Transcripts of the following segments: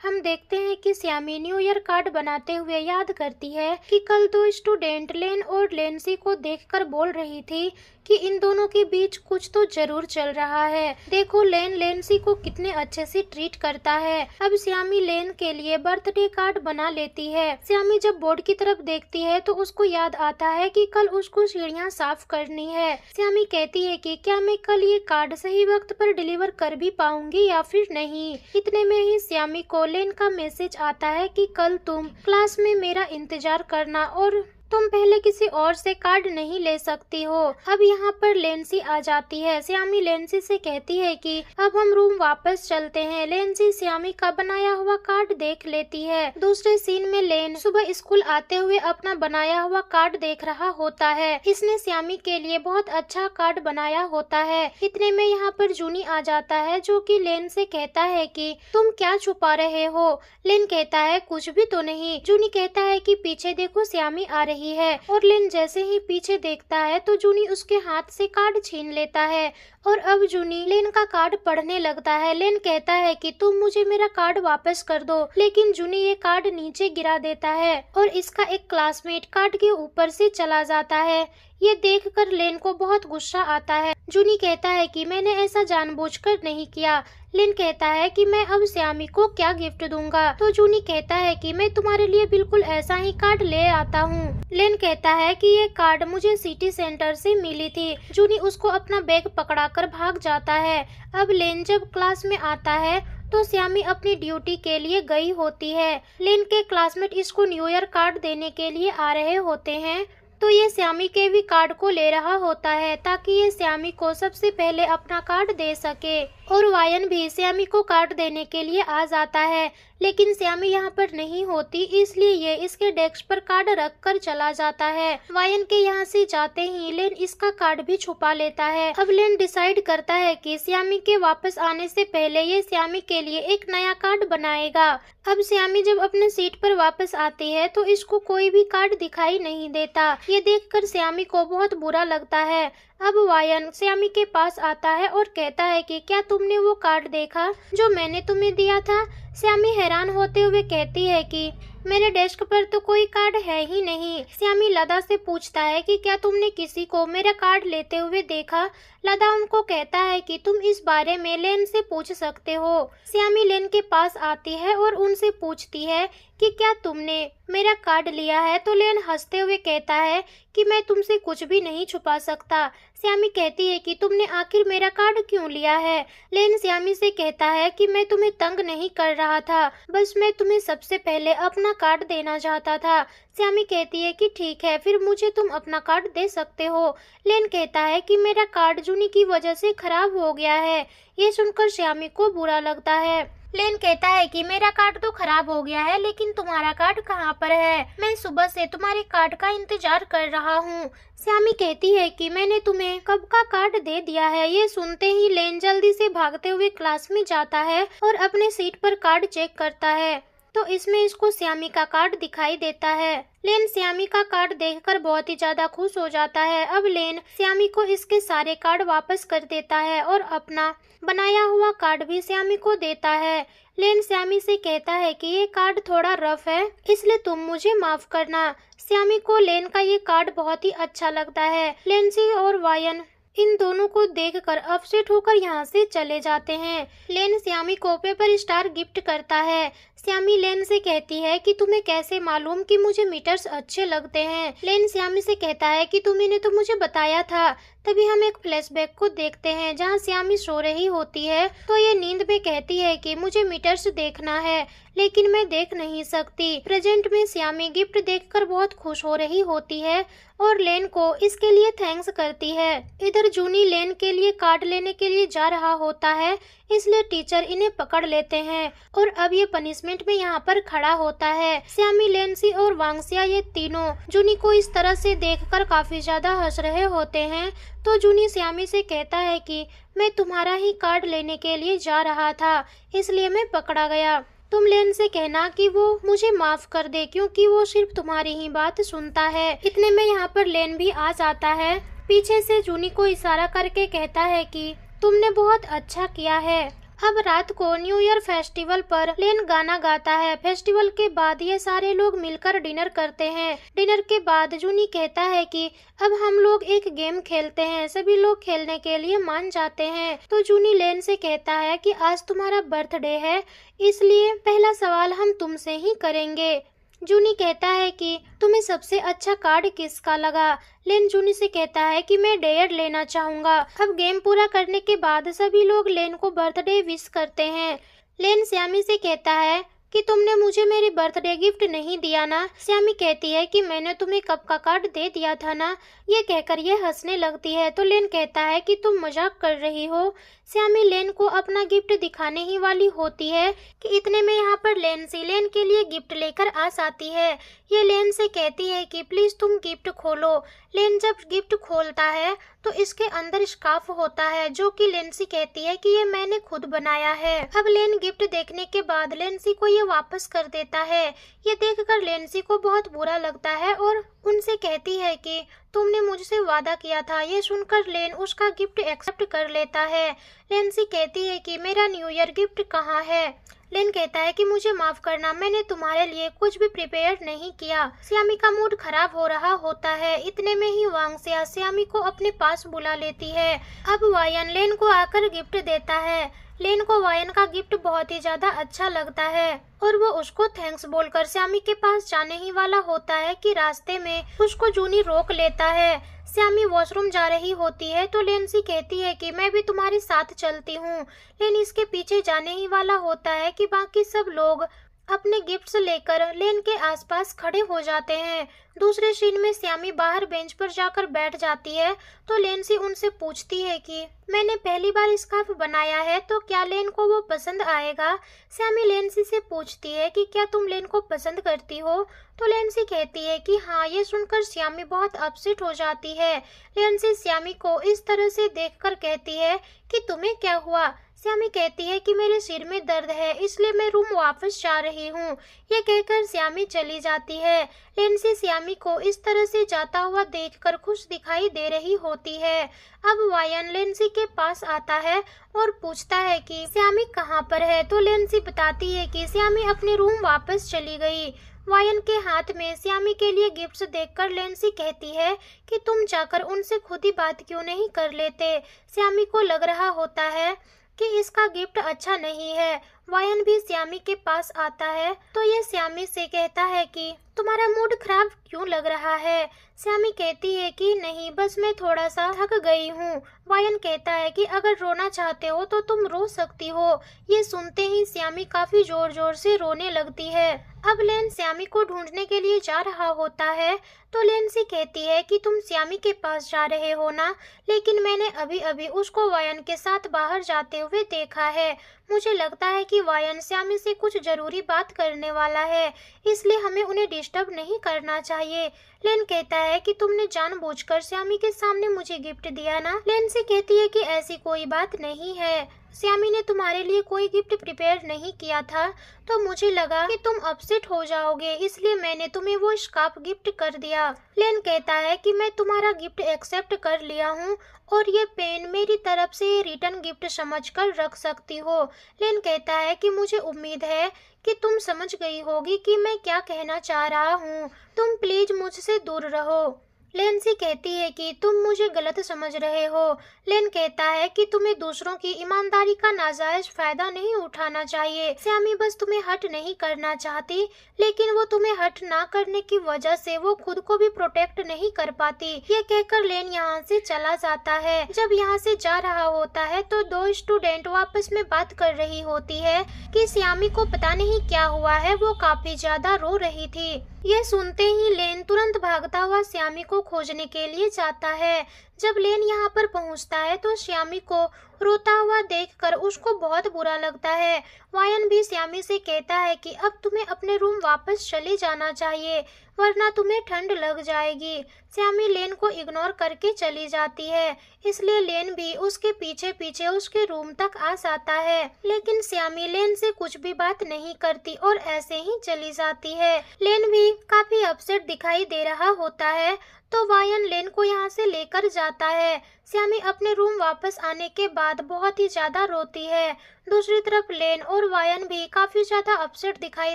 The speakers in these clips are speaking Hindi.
हम देखते हैं कि श्यामी न्यू ईयर कार्ड बनाते हुए याद करती है कि कल दो स्टूडेंट लेन और लेंसी को देखकर बोल रही थी कि इन दोनों के बीच कुछ तो जरूर चल रहा है। देखो लेन लेंसी को कितने अच्छे से ट्रीट करता है। अब श्यामी लेन के लिए बर्थडे कार्ड बना लेती है। श्यामी जब बोर्ड की तरफ देखती है तो उसको याद आता है कि कल उसको सीढ़ियाँ साफ करनी है। श्यामी कहती है कि क्या मैं कल ये कार्ड सही वक्त पर डिलीवर कर भी पाऊंगी या फिर नहीं। इतने में ही श्यामी को लेन का मैसेज आता है कि कल तुम क्लास में मेरा इंतजार करना और तुम पहले किसी और से कार्ड नहीं ले सकती हो। अब यहाँ पर लेंसी आ जाती है। श्यामी लेंसी से कहती है कि अब हम रूम वापस चलते हैं। लेंसी श्यामी का बनाया हुआ कार्ड देख लेती है। दूसरे सीन में लेन सुबह स्कूल आते हुए अपना बनाया हुआ कार्ड देख रहा होता है। इसने श्यामी के लिए बहुत अच्छा कार्ड बनाया होता है। इतने में यहाँ पर जूनी आ जाता है जो कि लेन से कहता है कि तुम क्या छुपा रहे हो। लेन कहता है कुछ भी तो नहीं। जूनी कहता है कि पीछे देखो श्यामी आ रही है और लेन जैसे ही पीछे देखता है तो जूनी उसके हाथ से कार्ड छीन लेता है और अब जूनी लेन का कार्ड पढ़ने लगता है। लेन कहता है कि तुम मुझे मेरा कार्ड वापस कर दो, लेकिन जूनी ये कार्ड नीचे गिरा देता है और इसका एक क्लासमेट कार्ड के ऊपर से चला जाता है। ये देखकर लेन को बहुत गुस्सा आता है। जूनी कहता है कि मैंने ऐसा जानबूझकर नहीं किया। लेन कहता है कि मैं अब श्यामी को क्या गिफ्ट दूंगा, तो जूनी कहता है कि मैं तुम्हारे लिए बिल्कुल ऐसा ही कार्ड ले आता हूँ। लेन कहता है कि ये कार्ड मुझे सिटी सेंटर से मिली थी। जूनी उसको अपना बैग पकड़ाकर भाग जाता है। अब लेन जब क्लास में आता है तो श्यामी अपनी ड्यूटी के लिए गई होती है। लेन के क्लासमेट इसको न्यू ईयर कार्ड देने के लिए आ रहे होते हैं तो ये श्यामी के भी कार्ड को ले रहा होता है ताकि ये श्यामी को सबसे पहले अपना कार्ड दे सके। और वायन भी श्यामी को कार्ड देने के लिए आ जाता है, लेकिन श्यामी यहाँ पर नहीं होती, इसलिए ये इसके डेस्क पर कार्ड रख कर चला जाता है। वायन के यहाँ से जाते ही लेन इसका कार्ड भी छुपा लेता है। अब लेन डिसाइड करता है कि श्यामी के वापस आने से पहले ये श्यामी के लिए एक नया कार्ड बनाएगा। अब श्यामी जब अपने सीट पर वापस आती है तो इसको कोई भी कार्ड दिखाई नहीं देता। ये देखकर श्यामी को बहुत बुरा लगता है। अब वायन श्यामी के पास आता है और कहता है कि क्या तुमने वो कार्ड देखा जो मैंने तुम्हें दिया था। श्यामी हैरान होते हुए कहती है कि मेरे डेस्क पर तो कोई कार्ड है ही नहीं। श्यामी लता से पूछता है कि क्या तुमने किसी को मेरा कार्ड लेते हुए देखा। लता उनको कहता है कि तुम इस बारे में लेन से पूछ सकते हो। श्यामी लेन के पास आती है और उनसे पूछती है कि क्या तुमने मेरा कार्ड लिया है, तो लेन हंसते हुए कहता है कि मैं तुमसे कुछ भी नहीं छुपा सकता। श्यामी कहती है कि तुमने आखिर मेरा कार्ड क्यों लिया है। लेन श्यामी से कहता है कि मैं तुम्हें तंग नहीं कर रहा था, बस मैं तुम्हें सबसे पहले अपना कार्ड देना चाहता था। श्यामी कहती है कि ठीक है, फिर मुझे तुम अपना कार्ड दे सकते हो। लेन कहता है कि मेरा कार्ड जूनी की वजह से खराब हो गया है। ये सुनकर श्यामी को बुरा लगता है। लेन कहता है कि मेरा कार्ड तो खराब हो गया है, लेकिन तुम्हारा कार्ड कहाँ पर है? मैं सुबह से तुम्हारे कार्ड का इंतजार कर रहा हूँ। श्यामी कहती है कि मैंने तुम्हें कब का कार्ड दे दिया है। ये सुनते ही लेन जल्दी से भागते हुए क्लास में जाता है और अपने सीट पर कार्ड चेक करता है तो इसमें इसको श्यामी का कार्ड दिखाई देता है। लेन श्यामी का कार्ड देखकर बहुत ही ज्यादा खुश हो जाता है। अब लेन श्यामी को इसके सारे कार्ड वापस कर देता है और अपना बनाया हुआ कार्ड भी श्यामी को देता है। लेन श्यामी से कहता है कि ये कार्ड थोड़ा रफ है, इसलिए तुम मुझे माफ करना। श्यामी को लेन का ये कार्ड बहुत ही अच्छा लगता है। लेंसी और वायन इन दोनों को देखकर अपसेट होकर यहाँ से चले जाते हैं। लेन श्यामी को पेपर स्टार गिफ्ट करता है। श्यामी लेन से कहती है कि तुम्हें कैसे मालूम कि मुझे मीटर्स अच्छे लगते हैं। लेन श्यामी से कहता है कि तुमने तो मुझे बताया था। तभी हम एक फ्लैशबैक को देखते हैं जहां श्यामी सो रही होती है तो ये नींद में कहती है कि मुझे मीटर्स देखना है, लेकिन मैं देख नहीं सकती। प्रेजेंट में श्यामी गिफ्ट देखकर बहुत खुश हो रही होती है और लेन को इसके लिए थैंक्स करती है। इधर जूनी लेन के लिए कार्ड लेने के लिए जा रहा होता है, इसलिए टीचर इन्हें पकड़ लेते हैं और अब ये पनिशमेंट में यहाँ पर खड़ा होता है। श्यामी, लेंसी और वांगसिया ये तीनों जूनी को इस तरह से देखकर काफी ज्यादा हंस रहे होते हैं तो जूनी श्यामी से कहता है कि मैं तुम्हारा ही कार्ड लेने के लिए जा रहा था, इसलिए मैं पकड़ा गया। तुम लेन से कहना कि वो मुझे माफ कर दे, क्योंकि वो सिर्फ तुम्हारी ही बात सुनता है। इतने में यहाँ पर लेन भी आ जाता है। पीछे से जूनी को इशारा करके कहता है कि तुमने बहुत अच्छा किया है। अब रात को न्यू ईयर फेस्टिवल पर लेन गाना गाता है। फेस्टिवल के बाद ये सारे लोग मिलकर डिनर करते हैं। डिनर के बाद जूनी कहता है कि अब हम लोग एक गेम खेलते हैं। सभी लोग खेलने के लिए मान जाते हैं। तो जूनी लेन से कहता है कि आज तुम्हारा बर्थडे है, इसलिए पहला सवाल हम तुमसे ही करेंगे। जूनी कहता है कि तुम्हें सबसे अच्छा कार्ड किसका लगा। लेन जूनी से कहता है कि मैं डेयर लेना चाहूंगा। अब गेम पूरा करने के बाद सभी लोग लेन को बर्थडे विश करते हैं। लेन श्यामी से कहता है कि तुमने मुझे मेरी बर्थडे गिफ्ट नहीं दिया ना। श्यामी कहती है कि मैंने तुम्हें कप का कार्ड दे दिया था ना। ये कहकर ये हंसने लगती है तो लेन कहता है कि तुम मजाक कर रही हो। श्यामी लेन को अपना गिफ्ट दिखाने ही वाली होती है कि इतने में यहाँ पर लेंसी लेन के लिए गिफ्ट लेकर आ जाती है। ये लेन से कहती है कि प्लीज तुम गिफ्ट खोलो। लेन जब गिफ्ट खोलता है तो इसके अंदर स्कार्फ होता है, जो कि लेंसी कहती है कि ये मैंने खुद बनाया है। अब लेन गिफ्ट देखने के बाद लेंसी को ये वापस कर देता है। ये देखकर लेंसी को बहुत बुरा लगता है और उनसे कहती है कि तुमने मुझसे वादा किया था। ये सुनकर लेन उसका गिफ्ट एक्सेप्ट कर लेता है। लेंसी कहती है कि मेरा न्यू ईयर गिफ्ट कहाँ है। लेन कहता है कि मुझे माफ करना, मैंने तुम्हारे लिए कुछ भी प्रिपेयर नहीं किया। श्यामी का मूड खराब हो रहा होता है। इतने में ही वांगसिया श्यामी को अपने पास बुला लेती है। अब वायन लेन को आकर गिफ्ट देता है। लेन को वायन का गिफ्ट बहुत ही ज्यादा अच्छा लगता है और वो उसको थैंक्स बोलकर श्यामी के पास जाने ही वाला होता है कि रास्ते में उसको जूनी रोक लेता है। श्यामी वॉशरूम जा रही होती है तो लेंसी कहती है कि मैं भी तुम्हारे साथ चलती हूँ। लेन इसके पीछे जाने ही वाला होता है कि बाकी सब लोग अपने गिफ्ट्स लेकर लेन के आसपास खड़े हो जाते हैं। दूसरे सीन में श्यामी बाहर बेंच पर जाकर बैठ जाती है तो लेंसी उनसे पूछती है कि मैंने पहली बार स्कार्फ बनाया है तो क्या लेन को वो पसंद आएगा। श्यामी लेंसी से पूछती है कि क्या तुम लेन को पसंद करती हो, तो लेंसी कहती है कि हाँ। ये सुनकर श्यामी बहुत अपसेट हो जाती है। लेंसी श्यामी को इस तरह से देखकर कहती है कि तुम्हें क्या हुआ। श्यामी कहती है कि मेरे सिर में दर्द है, इसलिए मैं रूम वापस जा रही हूँ। ये कहकर श्यामी चली जाती है। लेंसी श्यामी को इस तरह से जाता हुआ देखकर खुश दिखाई दे रही होती है। अब वायन लेंसी के पास आता है और पूछता है कि श्यामी कहाँ पर है, तो लेंसी बताती है कि श्यामी अपने रूम वापस चली गई। वायन के हाथ में श्यामी के लिए गिफ्ट्स देखकर लेंसी कहती है कि तुम जाकर उनसे खुद ही बात क्यों नहीं कर लेते। श्यामी को लग रहा होता है कि इसका गिफ्ट अच्छा नहीं है। वायन भी श्यामी के पास आता है तो ये श्यामी से कहता है कि तुम्हारा मूड खराब क्यों लग रहा है। श्यामी कहती है कि नहीं, बस मैं थोड़ा सा थक गई हूँ। वायन कहता है कि अगर रोना चाहते हो तो तुम रो सकती हो। ये सुनते ही श्यामी काफी जोर जोर से रोने लगती है। अब लेन श्यामी को ढूंढने के लिए जा रहा होता है तो लेंसी कहती है कि तुम श्यामी के पास जा रहे हो ना, लेकिन मैंने अभी अभी उसको वायन के साथ बाहर जाते हुए देखा है। मुझे लगता है कि वायन श्यामी से कुछ जरूरी बात करने वाला है, इसलिए हमें उन्हें डिस्टर्ब नहीं करना चाहिए। लेन कहता है कि तुमने जानबूझकर श्यामी के सामने मुझे गिफ्ट दिया ना। लेंसी कहती है कि ऐसी कोई बात नहीं है, श्यामी ने तुम्हारे लिए कोई गिफ्ट प्रिपेयर नहीं किया था तो मुझे लगा कि तुम अपसेट हो जाओगे, इसलिए मैंने तुम्हें वो स्कार्फ गिफ्ट कर दिया। लेन कहता है कि मैं तुम्हारा गिफ्ट एक्सेप्ट कर लिया हूँ और ये पेन मेरी तरफ से रिटर्न गिफ्ट समझकर रख सकती हो। लेन कहता है कि मुझे उम्मीद है कि तुम समझ गई होगी कि मैं क्या कहना चाह रहा हूँ। तुम प्लीज मुझसे दूर रहो। लेंसी कहती है कि तुम मुझे गलत समझ रहे हो। लेन कहता है कि तुम्हें दूसरों की ईमानदारी का नाजायज फायदा नहीं उठाना चाहिए। श्यामी बस तुम्हें हर्ट नहीं करना चाहती, लेकिन वो तुम्हें हर्ट ना करने की वजह से वो खुद को भी प्रोटेक्ट नहीं कर पाती। ये कहकर लेन यहाँ से चला जाता है। जब यहाँ से जा रहा होता है तो दो स्टूडेंट आपस में बात कर रही होती है कि श्यामी को पता नहीं क्या हुआ है, वो काफी ज्यादा रो रही थी। ये सुनते ही लेन तुरंत भागता हुआ श्यामी को खोजने के लिए जाता है। जब लेन यहाँ पर पहुँचता है तो श्यामी को रोता हुआ देखकर उसको बहुत बुरा लगता है। वायन भी श्यामी से कहता है कि अब तुम्हें अपने रूम वापस चले जाना चाहिए, वरना तुम्हें ठंड लग जाएगी। श्यामी लेन को इग्नोर करके चली जाती है, इसलिए लेन भी उसके पीछे पीछे उसके रूम तक आ जाता है। लेकिन श्यामी लेन से कुछ भी बात नहीं करती और ऐसे ही चली जाती है। लेन भी काफी अपसेट दिखाई दे रहा होता है तो वायन लेन को यहाँ से लेकर जाता है। श्यामी अपने रूम वापस आने के बाद बहुत ही ज्यादा रोती है। दूसरी तरफ लेन और वायन भी काफी ज्यादा अपसेट दिखाई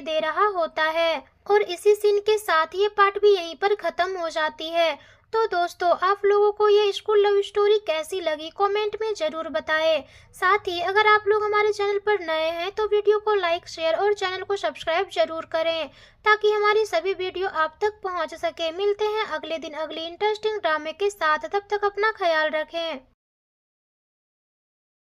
दे रहा होता है। और इसी सीन के साथ ये पार्ट भी यहीं पर खत्म हो जाती है। तो दोस्तों, आप लोगों को ये स्कूल लव स्टोरी कैसी लगी कमेंट में जरूर बताएं। साथ ही अगर आप लोग हमारे चैनल पर नए हैं तो वीडियो को लाइक, शेयर और चैनल को सब्सक्राइब जरूर करें, ताकि हमारी सभी वीडियो आप तक पहुंच सके। मिलते हैं अगले दिन अगली इंटरेस्टिंग ड्रामे के साथ, तब तक अपना ख्याल रखें।